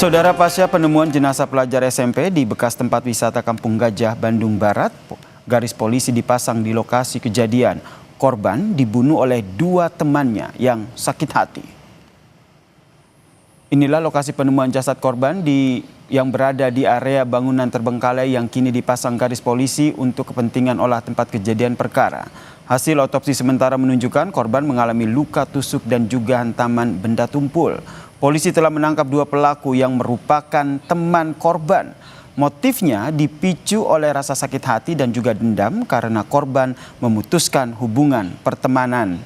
Saudara, pasca penemuan jenazah pelajar SMP di bekas tempat wisata Kampung Gajah, Bandung Barat, garis polisi dipasang di lokasi kejadian. Korban dibunuh oleh dua temannya yang sakit hati. Inilah lokasi penemuan jasad korban yang berada di area bangunan terbengkalai yang kini dipasang garis polisi untuk kepentingan olah tempat kejadian perkara. Hasil otopsi sementara menunjukkan korban mengalami luka tusuk dan juga hantaman benda tumpul. Polisi telah menangkap dua pelaku yang merupakan teman korban. Motifnya dipicu oleh rasa sakit hati dan juga dendam karena korban memutuskan hubungan pertemanan.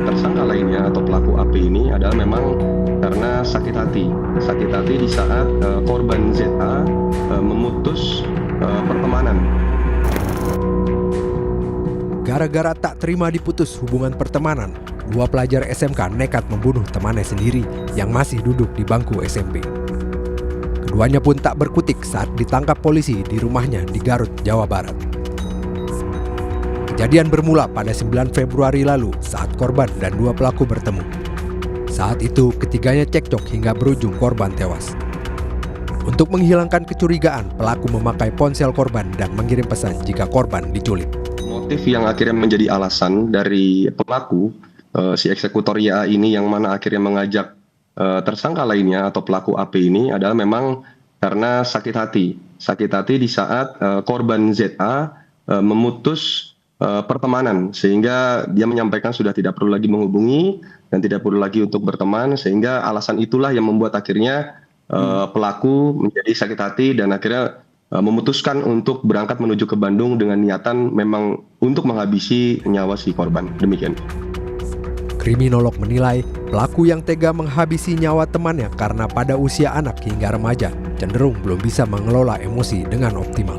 Tersangka lainnya atau pelaku AP ini adalah memang karena sakit hati di saat korban ZA memutus pertemanan. Gara-gara tak terima diputus hubungan pertemanan, dua pelajar SMK nekat membunuh temannya sendiri yang masih duduk di bangku SMP. Keduanya pun tak berkutik saat ditangkap polisi di rumahnya di Garut, Jawa Barat. Kejadian bermula pada 9 Februari lalu saat korban dan dua pelaku bertemu. Saat itu ketiganya cekcok hingga berujung korban tewas. Untuk menghilangkan kecurigaan, pelaku memakai ponsel korban dan mengirim pesan jika korban diculik. Motif yang akhirnya menjadi alasan dari pelaku, si eksekutor YA ini yang mana akhirnya mengajak tersangka lainnya atau pelaku AP ini adalah memang karena sakit hati di saat korban ZA memutus pertemanan, sehingga dia menyampaikan sudah tidak perlu lagi menghubungi dan tidak perlu lagi untuk berteman, sehingga alasan itulah yang membuat akhirnya pelaku menjadi sakit hati dan akhirnya memutuskan untuk berangkat menuju ke Bandung dengan niatan memang untuk menghabisi nyawa si korban. Demikian. Kriminolog menilai pelaku yang tega menghabisi nyawa temannya karena pada usia anak hingga remaja cenderung belum bisa mengelola emosi dengan optimal.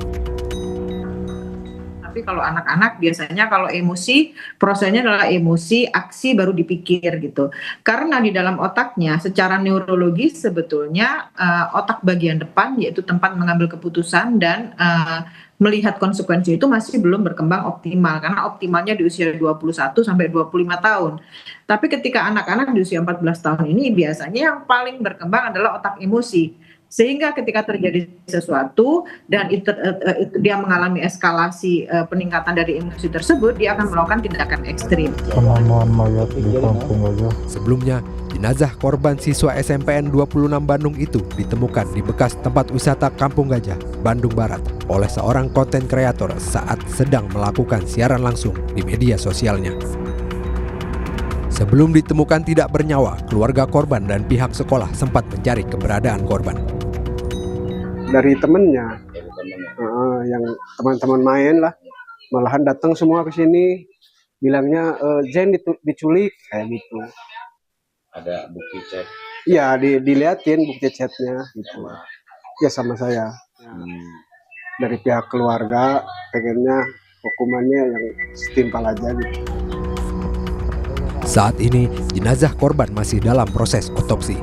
Tapi kalau anak-anak biasanya kalau emosi, prosesnya adalah emosi, aksi baru dipikir gitu. Karena di dalam otaknya secara neurologis sebetulnya otak bagian depan yaitu tempat mengambil keputusan dan melihat konsekuensi itu masih belum berkembang optimal. Karena optimalnya di usia 21 sampai 25 tahun. Tapi ketika anak-anak di usia 14 tahun ini biasanya yang paling berkembang adalah otak emosi. Sehingga ketika terjadi sesuatu dan dia mengalami eskalasi peningkatan dari emosi tersebut, dia akan melakukan tindakan ekstrim. Penemuan mayat di Kampung Gajah. Sebelumnya, jenazah korban siswa SMPN 26 Bandung itu ditemukan di bekas tempat wisata Kampung Gajah, Bandung Barat oleh seorang konten kreator saat sedang melakukan siaran langsung di media sosialnya. Sebelum ditemukan tidak bernyawa, keluarga korban dan pihak sekolah sempat mencari keberadaan korban. Dari temennya, yang teman-teman main lah, malahan datang semua ke sini, bilangnya Jen diculik kayak gitu. Ada bukti chat? Iya, diliatin bukti chatnya gitu. Ya sama saya. Dari pihak keluarga pengennya hukumannya yang setimpal aja gitu. Saat ini jenazah korban masih dalam proses otopsi.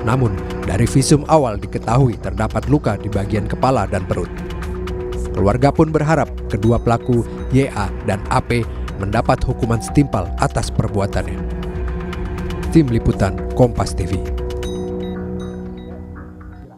Namun dari visum awal diketahui terdapat luka di bagian kepala dan perut. Keluarga pun berharap kedua pelaku YA dan AP mendapat hukuman setimpal atas perbuatannya. Tim Liputan Kompas TV.